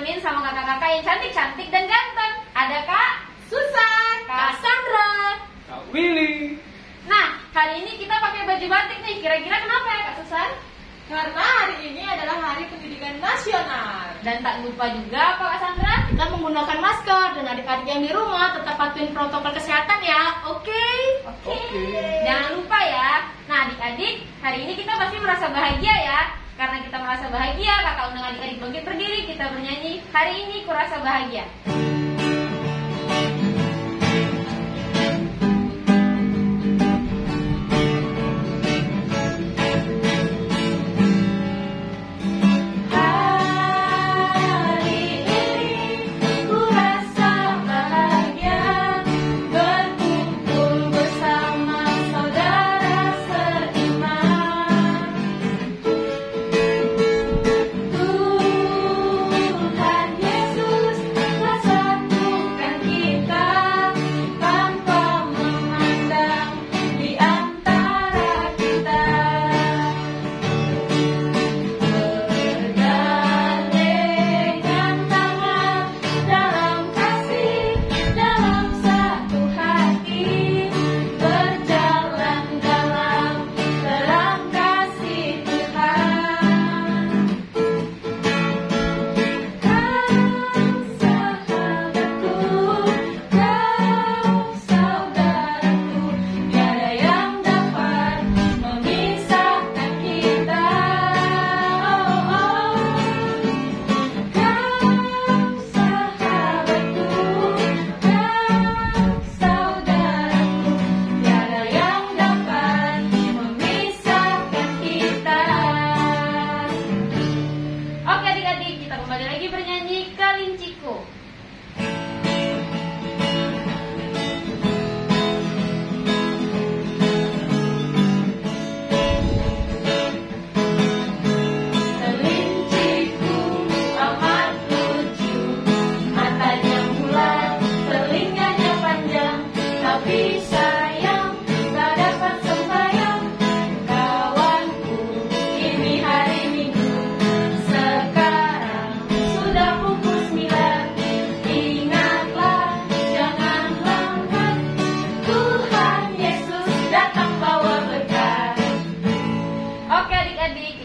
ditemenin sama kakak-kakak yang cantik-cantik dan ganteng. Ada Kak Susan, Kak Sandra, Kak Willy. Nah, hari ini kita pakai baju batik nih. Kira-kira kenapa ya Kak Susan? Karena hari ini adalah Hari Pendidikan Nasional. Dan tak lupa juga Kak Sandra, Kita menggunakan masker dan adik-adik yang di rumah tetap patuhin protokol kesehatan ya. Oke? Oke. jangan lupa ya. Nah adik-adik, hari ini kita pasti merasa bahagia ya. Karena kita merasa bahagia, kakak undang adik-adik bangkit berdiri. Kita bernyanyi, hari ini kurasa bahagia.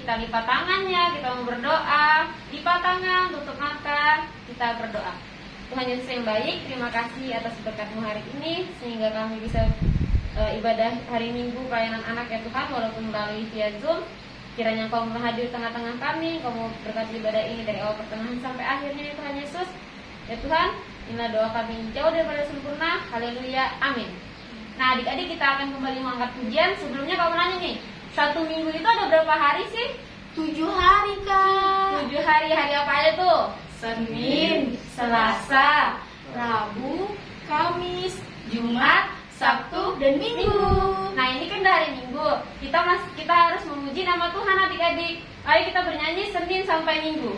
Kita lipat tangannya, kita mau berdoa. Lipat tangan, tutup mata, kita berdoa. Tuhan Yesus yang baik, terima kasih atas berkat-Mu hari ini, sehingga kami bisa ibadah hari Minggu pelayanan anak ya Tuhan, walaupun melalui via Zoom. Kiranya Engkau hadir di tengah-tengah kami, Engkau mau berkati ibadah ini dari awal pertengahan sampai akhirnya ya Tuhan Yesus. Ya Tuhan, inilah doa kami jauh daripada sempurna. Haleluya, amin. Nah adik-adik, kita akan kembali mengangkat pujian. Sebelumnya kamu nanya nih, 1 minggu itu ada berapa hari sih? 7 hari Kak. 7 hari, hari apa aja tuh? Senin, Selasa, Rabu, Kamis, Jumat, Sabtu, dan Minggu. Nah ini kan udah hari Minggu. Kita harus memuji nama Tuhan adik-adik. Ayo kita bernyanyi Senin sampai Minggu.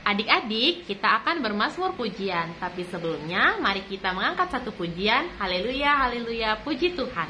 Adik-adik, kita akan bermazmur pujian. Tapi sebelumnya, mari kita mengangkat satu pujian. Haleluya, haleluya, puji Tuhan.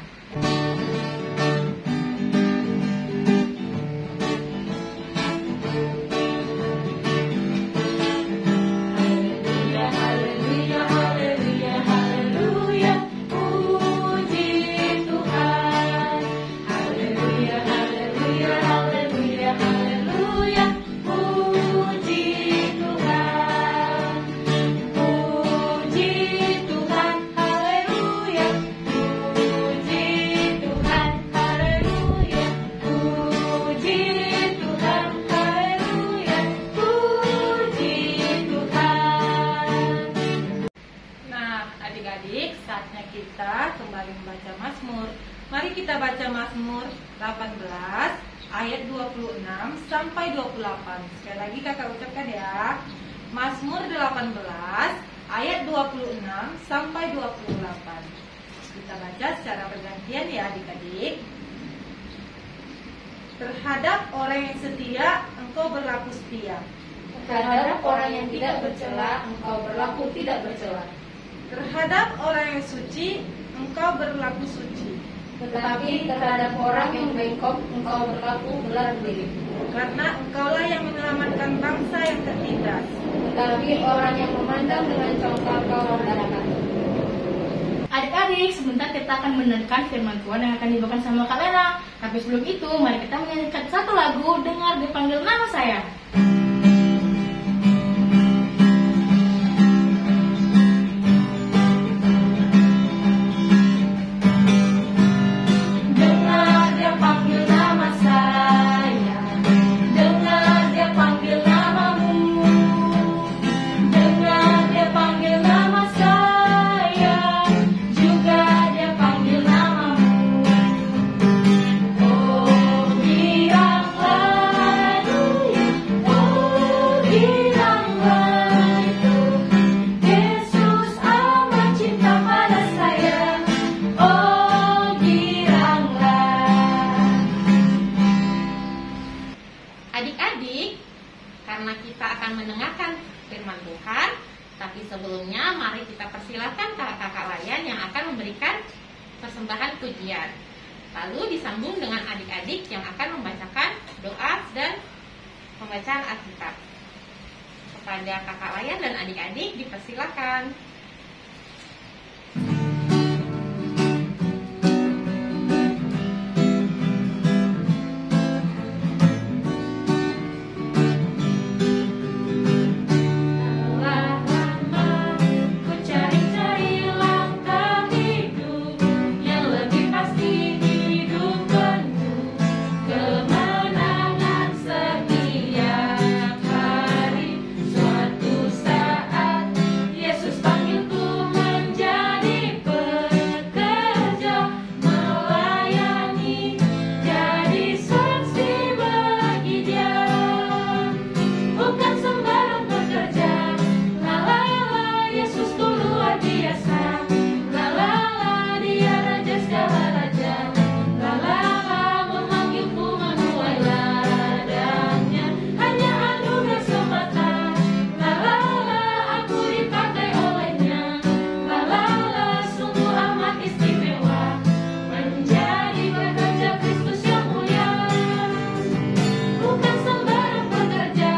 18 ayat 26 sampai 28. Sekali lagi kakak ucapkan ya. Mazmur 18 ayat 26 sampai 28. Kita baca secara bergantian ya adik-adik. Terhadap orang yang setia, engkau berlaku setia. Terhadap orang yang tidak bercela, engkau berlaku tidak bercela. Terhadap orang yang suci, engkau berlaku suci. Tetapi terhadap orang yang bengkok, engkau berlaku belar diri. Karena engkaulah yang menyelamatkan bangsa yang tertindas. Tetapi orang yang memandang dengan congkak kau rendahkan. Adik-adik, sebentar kita akan mendengarkan firman Tuhan yang akan dibawakan sama Kak Lena. Tapi sebelum itu, mari kita menyanyikan satu lagu, Dengar Dipanggil Nama Saya. Dengar dia panggil nama saya, dengar dia panggil namamu, dengar dia panggil nama saya, juga dia panggil namamu. Oh bilanglah dia, oh bilanglah itu, Yesus amat cinta pada saya. Oh bilanglah. Adik-adik, karena kita akan mendengarkan firman Tuhan, tapi sebelumnya mari kita persilakan kakak-kakak layan yang akan memberikan persembahan pujian. Lalu disambung dengan adik-adik yang akan membacakan doa dan pembacaan Alkitab. Kepada kakak layan dan adik-adik dipersilakan. Lama-lama ku cari-cari langkah hidup yang lebih pasti hidup penuh kemenangan setiap hari. Suatu saat Yesus panggilku menjadi pekerja, melayani, jadi saksi bagi Dia. Bukan sembarang pekerja, la la la, Yesusku luar biasa. La la la, Dia raja segala raja. La la la, memanggilku menuai ladangnya, hanya anugerah semata. La la la, aku dipakai olehnya. La la la, sungguh amat istimewa, menjadi pekerja Kristus yang mulia. Bukan sembarang pekerja,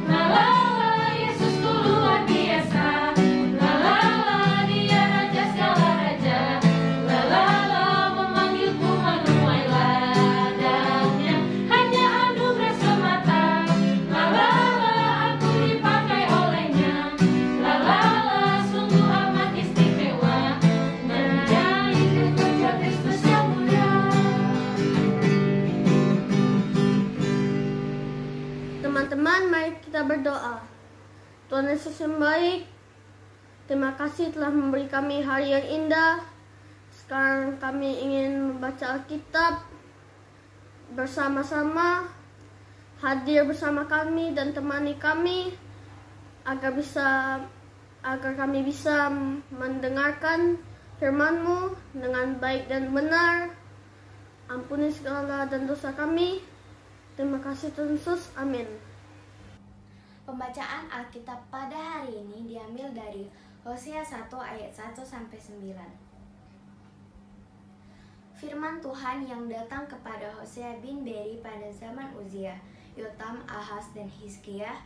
la la la, Yesusku luar biasa. La la la, Dia raja segala raja. La la la, memanggilku menuai ladangnya, hanya anugerah semata. La la la, aku dipakai olehnya. La la la, sungguh amat istimewa, menjadi pekerja Kristus yang mulia. Teman-teman, mari kita berdoa. Tuhan Yesus yang baik, terima kasih telah memberi kami hari yang indah. Sekarang kami ingin membaca Alkitab bersama-sama. Hadir bersama kami dan temani kami agar kami bisa mendengarkan firman-Mu dengan baik dan benar. Ampuni segala dan dosa kami. Terima kasih Tuhan Yesus. Amin. Pembacaan Alkitab pada hari ini diambil dari Hosea 1 ayat 1 sampai 9. Firman Tuhan yang datang kepada Hosea bin Beri pada zaman Uzia, Yotam, Ahaz, dan Hizkiah,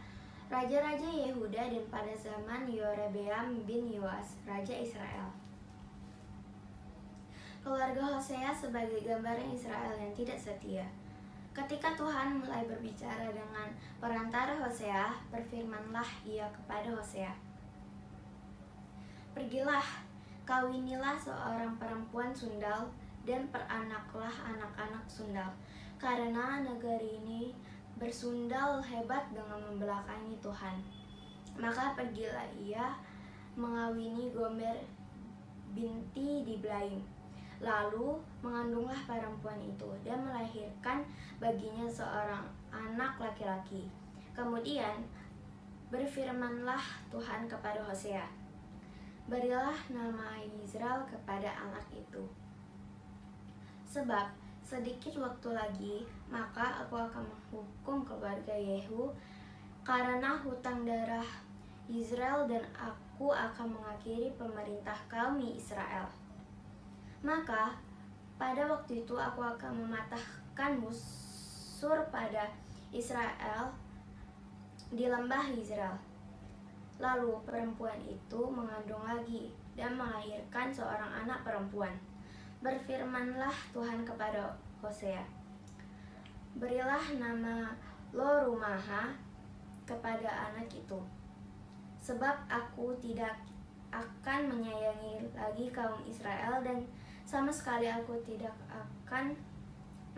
raja-raja Yehuda, dan pada zaman Yerobeam bin Yoas, raja Israel. Keluarga Hosea sebagai gambaran Israel yang tidak setia. Ketika Tuhan mulai berbicara dengan perantara Hosea, berfirmanlah Ia kepada Hosea, "Pergilah, kawinilah seorang perempuan sundal dan peranaklah anak-anak sundal, karena negeri ini bersundal hebat dengan membelakangi Tuhan." Maka pergilah ia mengawini Gomer binti Diblaim, Lalu mengandunglah perempuan itu dan melahirkan baginya seorang anak laki-laki. Kemudian berfirmanlah Tuhan kepada Hosea, berilah nama Israel kepada anak itu. Sebab sedikit waktu lagi, maka aku akan menghukum keluarga Yehu karena hutang darah Israel, dan aku akan mengakhiri pemerintah kaum Israel. Maka pada waktu itu aku akan mematahkan busur pada Israel di lembah Israel. Lalu perempuan itu mengandung lagi dan melahirkan seorang anak perempuan. Berfirmanlah Tuhan kepada Hosea, berilah nama Lo-Ruhamah kepada anak itu, sebab aku tidak akan menyayangi lagi kaum Israel, dan sama sekali aku tidak akan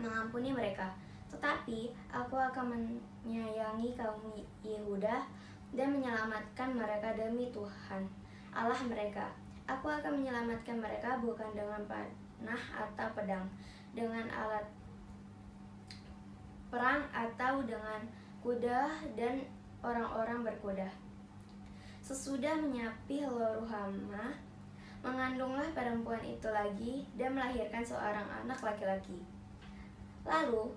mengampuni mereka. Tetapi aku akan menyayangi kaum Yehuda dan menyelamatkan mereka demi Tuhan Allah mereka. Aku akan menyelamatkan mereka bukan dengan panah atau pedang, dengan alat perang atau dengan kuda dan orang-orang berkuda. Sesudah menyapi Lo-Ruhamah, mengandunglah perempuan itu lagi dan melahirkan seorang anak laki-laki. Lalu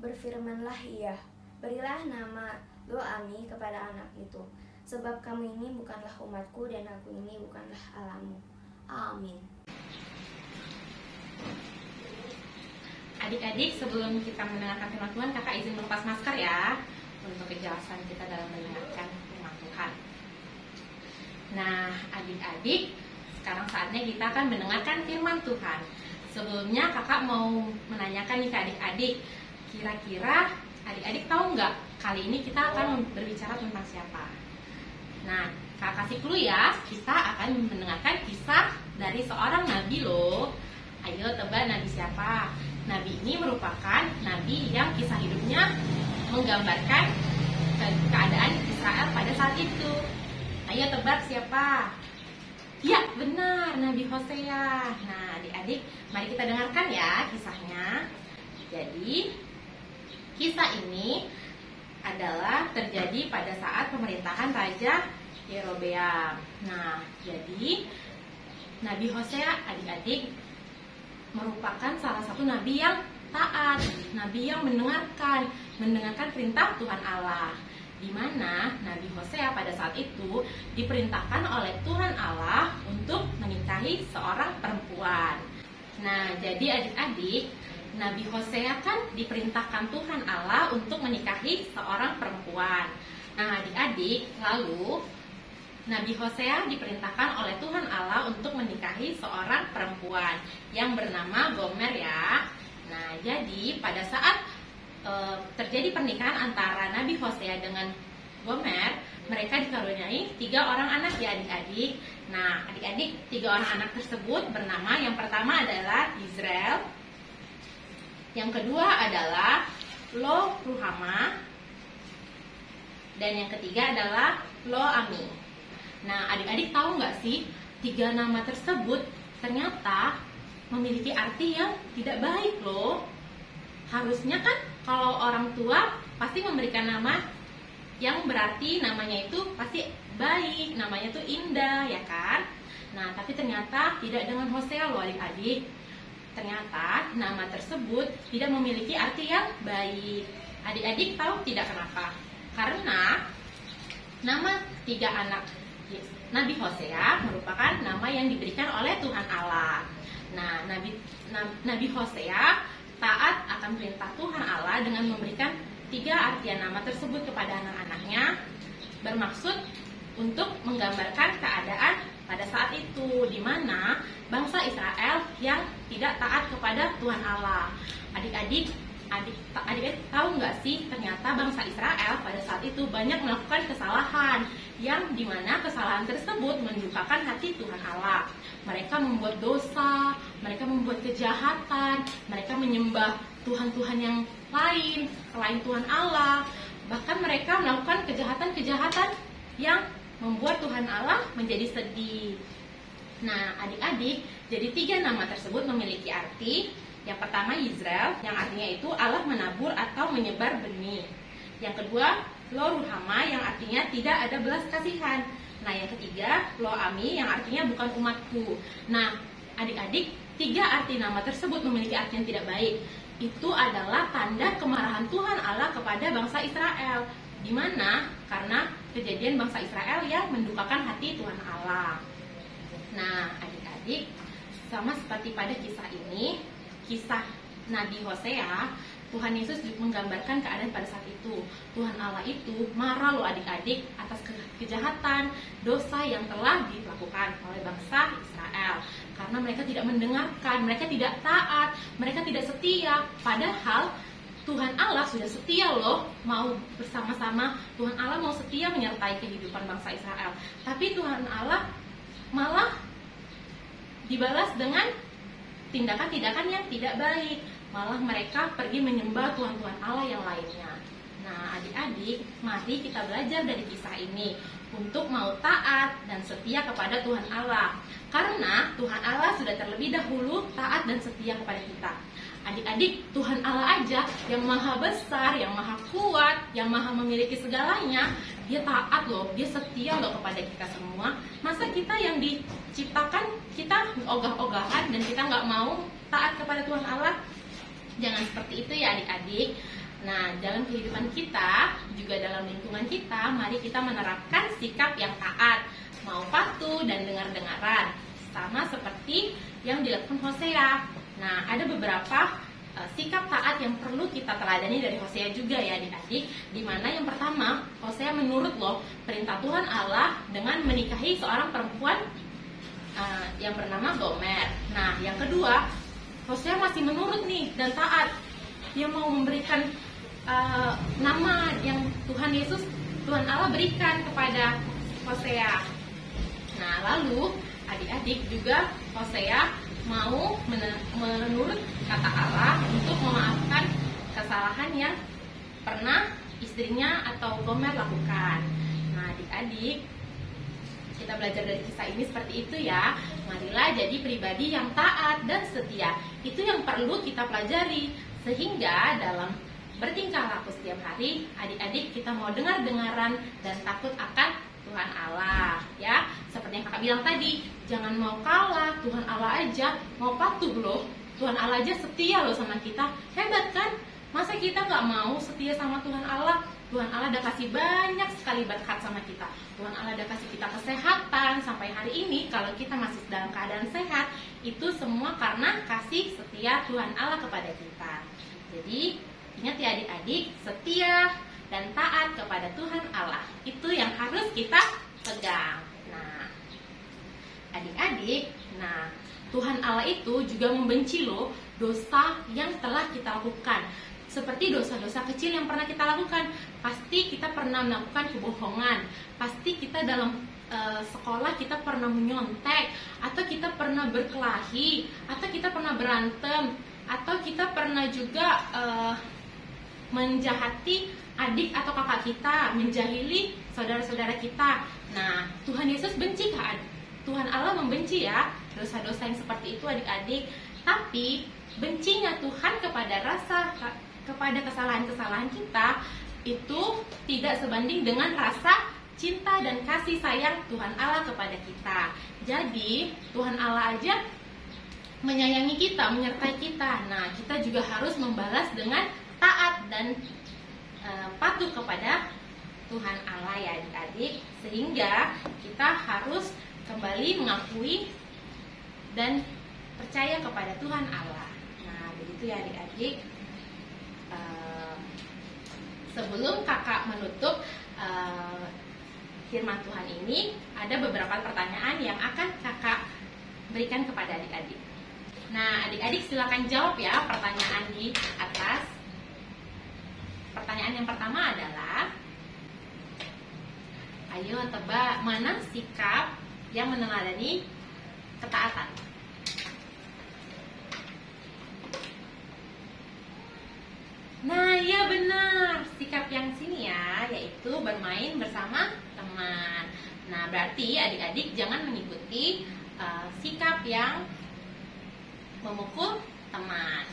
berfirmanlah ia, berilah nama Lo-Ami kepada anak itu, sebab kamu ini bukanlah umatku dan aku ini bukanlah Allahmu. Amin. Adik-adik, sebelum kita mendengarkan firman Tuhan, kakak izin melepas masker ya, untuk kejelasan kita dalam mendengarkan firman Tuhan. Nah, adik-adik, sekarang saatnya kita akan mendengarkan firman Tuhan. Sebelumnya kakak mau menanyakan nih ke adik-adik, kira-kira adik-adik tahu nggak kali ini kita akan berbicara tentang siapa? Nah, kakak kasih clue ya, kita akan mendengarkan kisah dari seorang nabi loh. Ayo tebak nabi siapa? Nabi ini merupakan nabi yang kisah hidupnya menggambarkan keadaan Israel pada saat itu. Ayo tebak siapa? Ya, benar, Nabi Hosea. Nah, adik-adik, mari kita dengarkan ya kisahnya. Jadi, kisah ini adalah terjadi pada saat pemerintahan Raja Yerobeam. Nah, jadi Nabi Hosea, adik-adik, merupakan salah satu nabi yang taat, nabi yang mendengarkan perintah Tuhan Allah. Di mana Nabi Hosea pada saat itu diperintahkan oleh Tuhan Allah untuk menikahi seorang perempuan. Nah, jadi adik-adik, Nabi Hosea kan diperintahkan Tuhan Allah untuk menikahi seorang perempuan. Nah, adik-adik, lalu Nabi Hosea diperintahkan oleh Tuhan Allah untuk menikahi seorang perempuan yang bernama Gomer ya. Nah, jadi pada saat terjadi pernikahan antara Nabi Hosea dengan Gomer, mereka dikaruniai 3 orang anak ya adik-adik. Nah, adik-adik, 3 orang anak tersebut bernama, yang pertama adalah Israel, yang kedua adalah Lo-Ruhamah, dan yang ketiga adalah Lo-Ami. Nah, adik-adik tahu nggak sih, 3 nama tersebut ternyata memiliki arti yang tidak baik loh. Harusnya kan kalau orang tua pasti memberikan nama yang berarti namanya itu pasti baik, namanya itu indah ya kan. Nah, tapi ternyata tidak dengan Hosea loh adik-adik. Ternyata nama tersebut tidak memiliki arti yang baik. Adik-adik tahu tidak kenapa? Karena nama 3 anak Nabi Hosea merupakan nama yang diberikan oleh Tuhan Allah. Nah, Nabi Hosea taat akan perintah Tuhan Allah dengan memberikan 3 artian nama tersebut kepada anak-anaknya, bermaksud untuk menggambarkan keadaan pada saat itu, di mana bangsa Israel yang tidak taat kepada Tuhan Allah. Adik-adik tahu nggak sih, ternyata bangsa Israel pada saat itu banyak melakukan kesalahan, yang dimana kesalahan tersebut mendukakan hati Tuhan Allah. Mereka membuat dosa, mereka membuat kejahatan, mereka menyembah Tuhan-Tuhan yang lain selain Tuhan Allah. Bahkan mereka melakukan kejahatan-kejahatan yang membuat Tuhan Allah menjadi sedih. Nah, adik-adik, Jadi 3 nama tersebut memiliki arti. Yang pertama Yisrael, yang artinya itu Allah menabur atau menyebar benih. Yang kedua Lo Ruhama, yang artinya tidak ada belas kasihan. Nah, yang ketiga Lo Ami, yang artinya bukan umatku. Nah, adik-adik, 3 arti nama tersebut memiliki arti yang tidak baik. Itu adalah tanda kemarahan Tuhan Allah kepada bangsa Israel. Di mana? Karena kejadian bangsa Israel yang mendukakan hati Tuhan Allah. Nah, adik-adik, sama seperti pada kisah ini, kisah Nabi Hosea, Tuhan Yesus menggambarkan keadaan pada saat itu. Tuhan Allah itu marah loh adik-adik atas kejahatan, dosa yang telah dilakukan oleh bangsa Israel. Karena mereka tidak mendengarkan, mereka tidak taat, mereka tidak setia. Padahal Tuhan Allah sudah setia loh, mau bersama-sama. Tuhan Allah mau setia menyertai kehidupan bangsa Israel. Tapi Tuhan Allah malah dibalas dengan tindakan-tindakan yang tidak baik. Malah mereka pergi menyembah Tuhan-Tuhan Allah yang lainnya. Nah, adik-adik, mari kita belajar dari kisah ini untuk mau taat dan setia kepada Tuhan Allah. Karena Tuhan Allah sudah terlebih dahulu taat dan setia kepada kita. Adik-adik, Tuhan Allah aja yang maha besar, yang maha kuat, yang maha memiliki segalanya, dia taat loh, dia setia loh kepada kita semua. Masa kita yang diciptakan, kita ogah-ogahan dan kita nggak mau taat kepada Tuhan Allah? Jangan seperti itu ya adik-adik. Nah, dalam kehidupan kita, juga dalam lingkungan kita, mari kita menerapkan sikap yang taat, mau patuh dan dengar-dengaran, sama seperti yang dilakukan Hosea. Nah, ada beberapa sikap taat yang perlu kita teladani dari Hosea juga ya adik-adik. Dimana yang pertama, Hosea menurut loh perintah Tuhan Allah dengan menikahi seorang perempuan yang bernama Gomer. Nah, yang kedua, Hosea masih menurut nih dan taat. Dia mau memberikan nama yang Tuhan Allah berikan kepada Hosea. Nah, lalu adik-adik juga Hosea mau menurut kata Allah untuk memaafkan kesalahan yang pernah istrinya atau Gomer lakukan. Nah, adik-adik, kita belajar dari kisah ini seperti itu ya. Marilah jadi pribadi yang taat dan setia. Itu yang perlu kita pelajari. Sehingga dalam bertingkah laku setiap hari, adik-adik kita mau dengar-dengaran dan takut akan Tuhan Allah ya. Seperti yang kakak bilang tadi, jangan mau kalah, Tuhan Allah aja mau patuh loh. Tuhan Allah aja setia loh sama kita. Hebat kan? Masa kita nggak mau setia sama Tuhan Allah? Tuhan Allah udah kasih banyak sekali berkat sama kita. Tuhan Allah udah kasih kita kesehatan sampai hari ini. Kalau kita masih dalam keadaan sehat, itu semua karena kasih setia Tuhan Allah kepada kita. Jadi ingat ya adik-adik, setia dan taat kepada Tuhan Allah, itu yang harus kita pegang. Nah, adik-adik, Tuhan Allah itu juga membenci loh dosa yang telah kita lakukan. Seperti dosa-dosa kecil yang pernah kita lakukan. Pasti kita pernah melakukan kebohongan. Pasti kita dalam sekolah kita pernah menyontek, atau kita pernah berkelahi, atau kita pernah berantem, atau kita pernah juga menjahati adik atau kakak kita, menjahili saudara-saudara kita. Nah, Tuhan Yesus benci kan? Tuhan Allah membenci ya dosa-dosa yang seperti itu adik-adik. Tapi bencinya Tuhan kepada kesalahan-kesalahan kita itu tidak sebanding dengan rasa cinta dan kasih sayang Tuhan Allah kepada kita. Jadi Tuhan Allah aja menyayangi kita, menyertai kita. Nah, kita juga harus membalas dengan taat dan patuh kepada Tuhan Allah ya adik-adik. Sehingga kita harus kembali mengakui dan percaya kepada Tuhan Allah. Nah, begitu ya adik-adik. Sebelum kakak menutup firman Tuhan ini, ada beberapa pertanyaan yang akan kakak berikan kepada adik-adik. Nah, adik-adik silakan jawab ya pertanyaan di atas. Pertanyaan yang pertama adalah, ayo tebak mana sikap yang meneladani ketaatan. Nah, ya benar, sikap yang sini ya, yaitu bermain bersama teman. Nah, berarti adik-adik jangan mengikuti sikap yang memukul teman.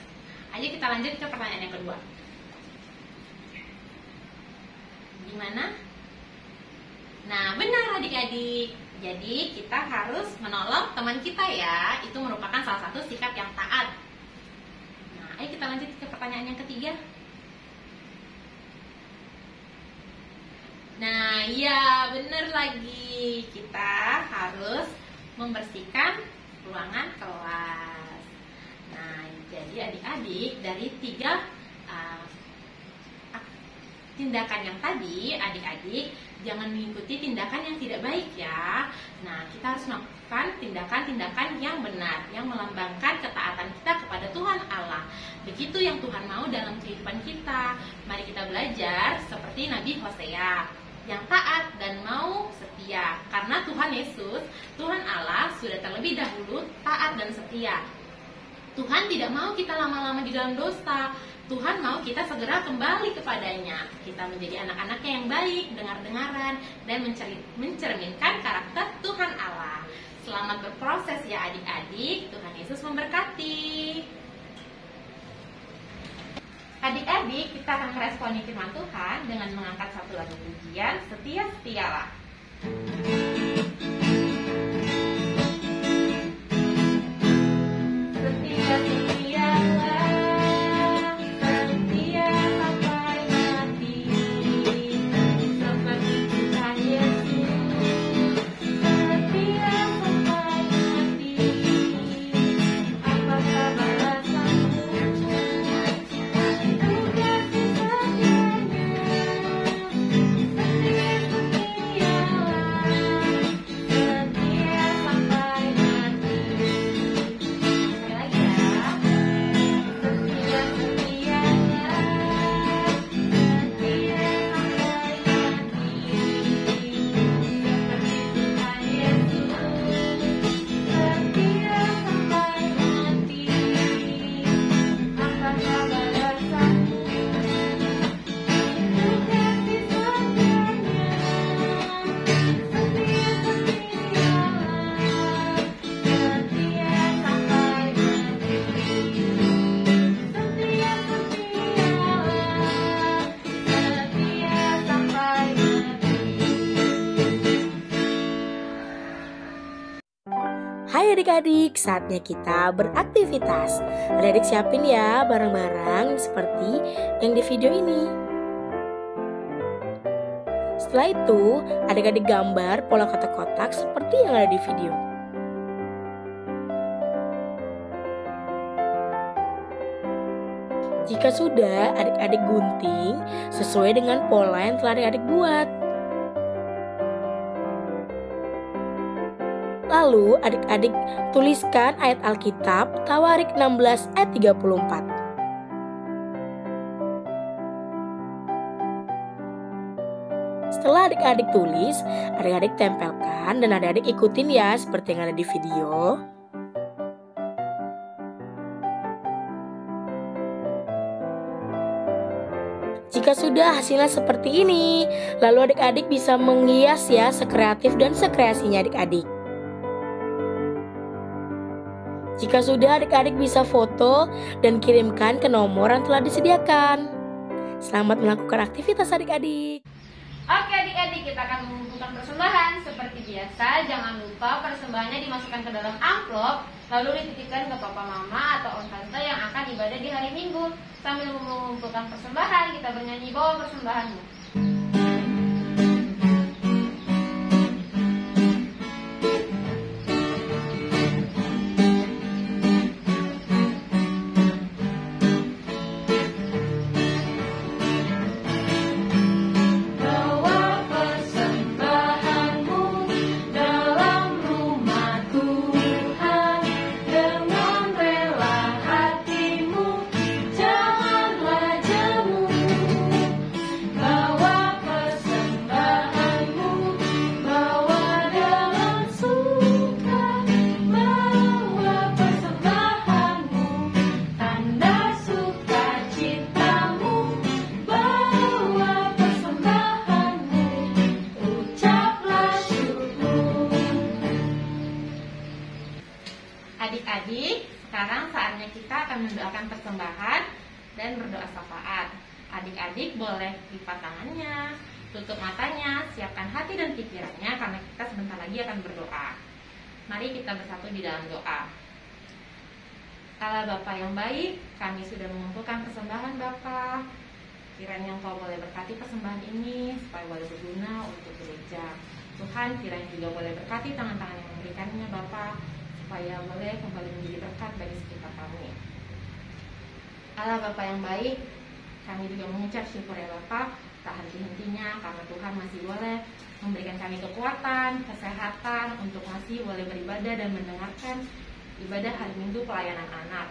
Ayo kita lanjut ke pertanyaan yang kedua. Gimana? Nah, benar adik-adik. Jadi kita harus menolong teman kita ya. Itu merupakan salah satu sikap yang taat. Nah, ayo kita lanjut ke pertanyaan yang ketiga. Nah, iya benar lagi. Kita harus membersihkan ruangan kelas. Nah, jadi adik-adik dari 3 tindakan yang tadi, adik-adik jangan mengikuti tindakan yang tidak baik ya. Nah, kita harus melakukan tindakan-tindakan yang benar, yang melambangkan ketaatan kita kepada Tuhan Allah. Begitu yang Tuhan mau dalam kehidupan kita. Mari kita belajar seperti Nabi Hosea, yang taat dan mau setia. Karena Tuhan Yesus, Tuhan Allah sudah terlebih dahulu taat dan setia. Tuhan tidak mau kita lama-lama di dalam dosa. Tuhan mau kita segera kembali kepadanya. Kita menjadi anak-anaknya yang baik, dengar-dengaran, dan mencerminkan karakter Tuhan Allah. Selamat berproses ya adik-adik. Tuhan Yesus memberkati. Adik-adik, kita akan meresponi firman Tuhan dengan mengangkat satu lagu pujian, Setia-setialah. Hai adik-adik, saatnya kita beraktivitas. Adik-adik siapin ya barang-barang seperti yang di video ini. Setelah itu, adik-adik gambar pola kotak-kotak seperti yang ada di video. Jika sudah, adik-adik gunting sesuai dengan pola yang telah adik-adik buat. Lalu adik-adik tuliskan ayat Alkitab Tawarik 16 ayat 34. Setelah adik-adik tulis, adik-adik tempelkan dan adik-adik ikutin ya seperti yang ada di video. Jika sudah hasilnya seperti ini, lalu adik-adik bisa menghias ya sekreatif dan sekreasinya adik-adik. Jika sudah, adik-adik bisa foto dan kirimkan ke nomor yang telah disediakan. Selamat melakukan aktivitas adik-adik. Oke adik-adik, kita akan mengumpulkan persembahan. Seperti biasa, jangan lupa persembahannya dimasukkan ke dalam amplop, lalu dititipkan ke papa mama atau om tante yang akan ibadah di hari Minggu. Sambil mengumpulkan persembahan, kita bernyanyi bawa persembahanmu. Bawa akan mendoakan persembahan dan berdoa syafaat. Adik-adik boleh lipat tangannya, tutup matanya, siapkan hati dan pikirannya karena kita sebentar lagi akan berdoa. Mari kita bersatu di dalam doa. Allah Bapa yang baik, kami sudah mengumpulkan persembahan Bapa. Kiranya Engkau boleh berkati persembahan ini supaya boleh berguna untuk gereja. Tuhan, kiranya juga boleh berkati tangan-tangan yang memberikannya Bapa, supaya boleh kembali menjadi berkat bagi sekitar kami. Allah Bapa yang baik, kami juga mengucap syukur ya Bapa, tak henti-hentinya karena Tuhan masih boleh memberikan kami kekuatan, kesehatan untuk masih boleh beribadah dan mendengarkan ibadah hari Minggu pelayanan anak.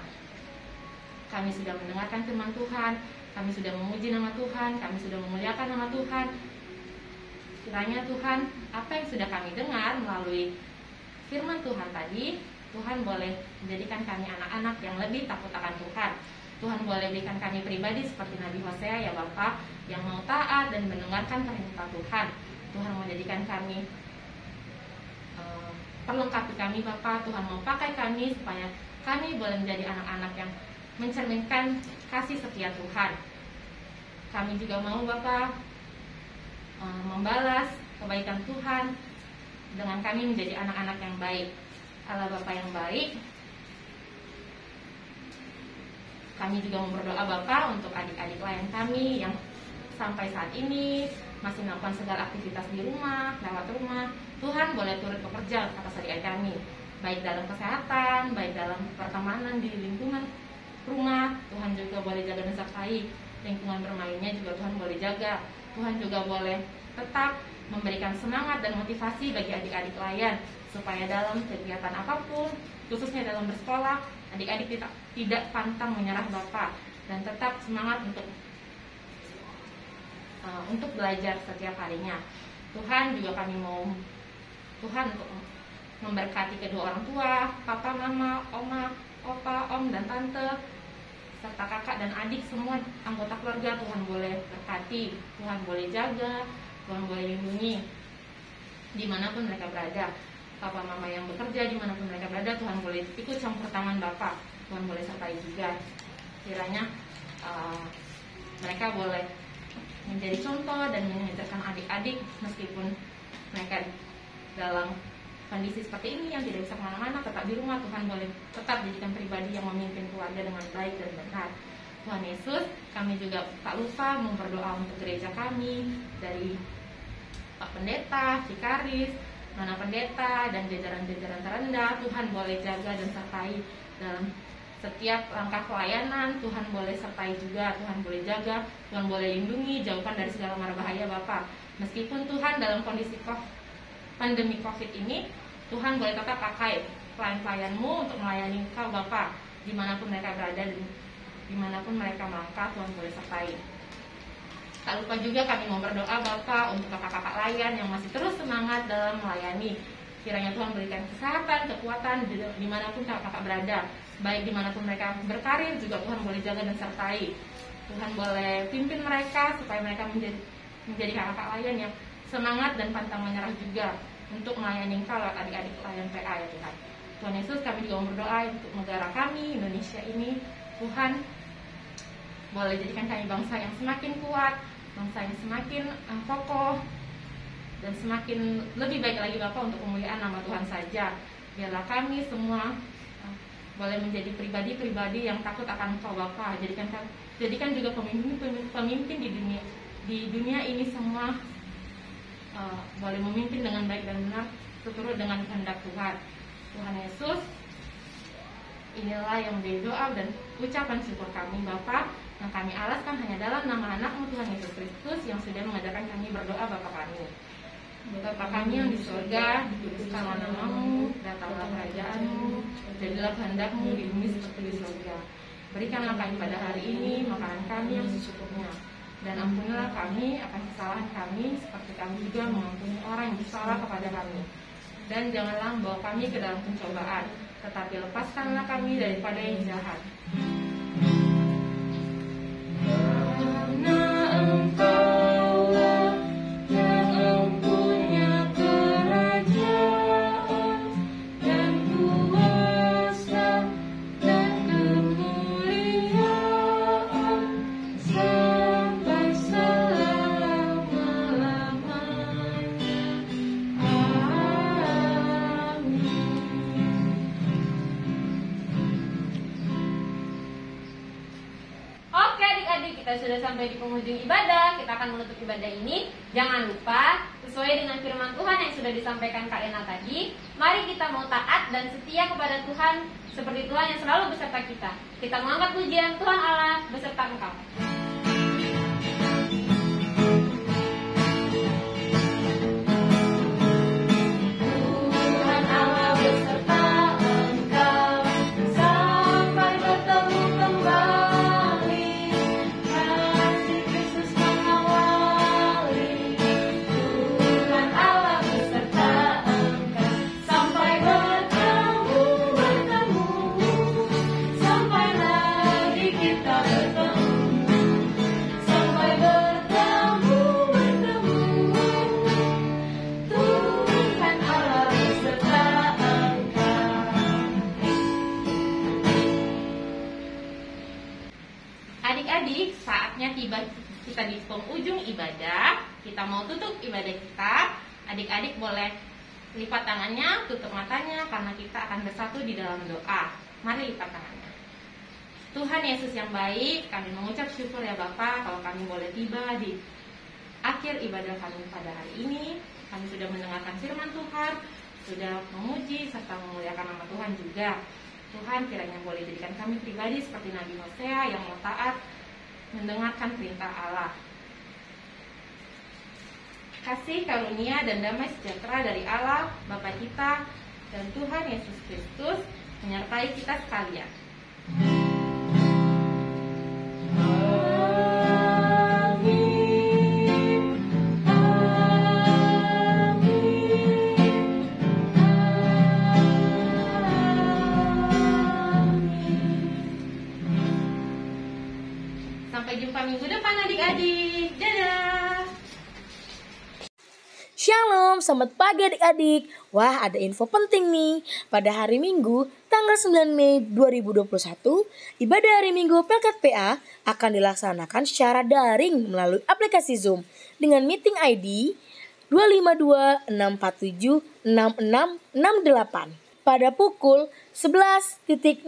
Kami sudah mendengarkan firman Tuhan, kami sudah memuji nama Tuhan, kami sudah memuliakan nama Tuhan. Kiranya Tuhan, apa yang sudah kami dengar melalui firman Tuhan tadi, Tuhan boleh menjadikan kami anak-anak yang lebih takut akan Tuhan. Tuhan boleh berikan kami pribadi seperti Nabi Hosea ya Bapa, yang mau taat dan mendengarkan perintah Tuhan. Tuhan mau jadikan kami, perlengkapi kami Bapa. Tuhan mau pakai kami supaya kami boleh menjadi anak-anak yang mencerminkan kasih setia Tuhan. Kami juga mau Bapa membalas kebaikan Tuhan dengan kami menjadi anak-anak yang baik. Allah Bapa yang baik, kami juga mau berdoa Bapa untuk adik-adik lain kami yang sampai saat ini masih melakukan segala aktivitas di rumah, lewat rumah. Tuhan boleh turut bekerja atas adik-adik kami, baik dalam kesehatan, baik dalam pertemanan di lingkungan rumah. Tuhan juga boleh jaga dan sertai lingkungan bermainnya juga Tuhan boleh jaga. Tuhan juga boleh tetap memberikan semangat dan motivasi bagi adik-adik lain supaya dalam kegiatan apapun, khususnya dalam bersekolah, adik-adik tidak pantang menyerah Bapa dan tetap semangat untuk belajar setiap harinya. Tuhan juga kami mau Tuhan untuk memberkati kedua orang tua, papa, mama, oma, opa, om dan tante, serta kakak dan adik semua anggota keluarga. Tuhan boleh berkati, Tuhan boleh jaga, Tuhan boleh lindungi dimanapun mereka berada. Papa mama yang bekerja dimanapun mereka berada, Tuhan boleh ikut campur tangan Bapak, Tuhan boleh sertai juga. Kiranya mereka boleh menjadi contoh dan mengajarkan adik-adik meskipun mereka dalam kondisi seperti ini yang tidak bisa kemana-mana, tetap di rumah. Tuhan boleh tetap jadikan pribadi yang memimpin keluarga dengan baik dan benar. Tuhan Yesus, kami juga tak lupa memperdoa untuk gereja kami, dari Pak Pendeta, Vikaris, Nona Pendeta, dan jajaran-jajaran terendah. Tuhan boleh jaga dan sertai dalam setiap langkah pelayanan. Tuhan boleh sertai juga, Tuhan boleh jaga, Tuhan boleh lindungi, jauhkan dari segala mara bahaya Bapak. Meskipun Tuhan dalam kondisi pandemi COVID ini, Tuhan boleh tetap pakai pelayan-pelayan-Mu untuk melayani Engkau Bapak, dimanapun mereka berada, dimanapun mereka melangkah, Tuhan boleh sertai. Tak lupa juga kami mau berdoa Bapak untuk kakak-kakak layan yang masih terus semangat dalam melayani. Kiranya Tuhan berikan kesehatan, kekuatan dimanapun kakak-kakak berada, baik dimanapun mereka berkarir juga Tuhan boleh jaga dan sertai. Tuhan boleh pimpin mereka supaya mereka menjadi kakak-kakak layan yang semangat dan pantang menyerah juga untuk melayani Engkau adik-adik layan PA ya Tuhan. Tuhan Yesus, kami juga mau berdoa untuk negara kami, Indonesia ini. Tuhan boleh jadikan kami bangsa yang semakin kuat, bangsa yang semakin kokoh, dan semakin lebih baik lagi Bapak untuk kemuliaan nama Tuhan saja. Biarlah kami semua boleh menjadi pribadi-pribadi yang takut akan Engkau Bapak. Jadikan juga pemimpin di dunia ini semua boleh memimpin dengan baik dan benar seturut dengan kehendak Tuhan. Tuhan Yesus, inilah yang menjadi doa dan ucapan syukur kami Bapa, yang kami alaskan hanya dalam nama anak-Mu Tuhan Yesus Kristus yang sudah mengajarkan kami berdoa Bapa kami. Bapa kami yang di surga, dikuduskanlah nama-Mu, datanglah kerajaan-Mu, jadilah kehendak-Mu di bumi seperti di surga. Berikanlah kami pada hari ini makanan kami yang secukupnya, dan ampunilah kami akan kesalahan kami seperti kami juga mengampuni orang yang bersalah kepada kami. Dan janganlah membawa kami ke dalam pencobaan, tetapi lepaskanlah kami daripada yang jahat. Dan kuasa dan kemuliaan kita sudah sampai di penghujung ibadah, kita akan menutup ibadah ini. Jangan lupa, sesuai dengan firman Tuhan yang sudah disampaikan Kak Lena tadi, mari kita mau taat dan setia kepada Tuhan seperti Tuhan yang selalu beserta kita. Kita mengangkat pujian Tuhan Allah beserta engkau. Tuhan Allah beserta engkau sampai bertemu kembali. Kasih Kristus mengawali. Tuhan Allah beserta engkau sampai bertemu, sampai lagi kita bertemu. Sampai bertemu. Tuhan Allah beserta engkau. Adik-adik, saatnya tiba kita di penghujung ibadah. Kita mau tutup ibadah kita. Adik-adik boleh lipat tangannya, tutup matanya, karena kita akan bersatu di dalam doa. Mari lipat tangannya. Tuhan Yesus yang baik, kami mengucap syukur ya Bapa kalau kami boleh tiba di akhir ibadah kami pada hari ini. Kami sudah mendengarkan firman Tuhan, sudah memuji serta memuliakan nama Tuhan juga. Tuhan kiranya boleh jadikan kami pribadi seperti Nabi Hosea yang mau taat mendengarkan perintah Allah. Kasih karunia dan damai sejahtera dari Allah, Bapa kita, dan Tuhan Yesus Kristus menyertai kita sekalian. Sampai jumpa minggu depan adik-adik. Dadah. Shalom, selamat pagi adik-adik. Wah, ada info penting nih. Pada hari Minggu, tanggal 9 Mei 2021, ibadah hari Minggu Pelkat PA akan dilaksanakan secara daring melalui aplikasi Zoom dengan meeting ID 252-647-6668 pada pukul 11.00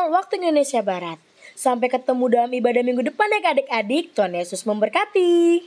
waktu Indonesia Barat. Sampai ketemu dalam ibadah minggu depan ya adik-adik. Tuhan Yesus memberkati.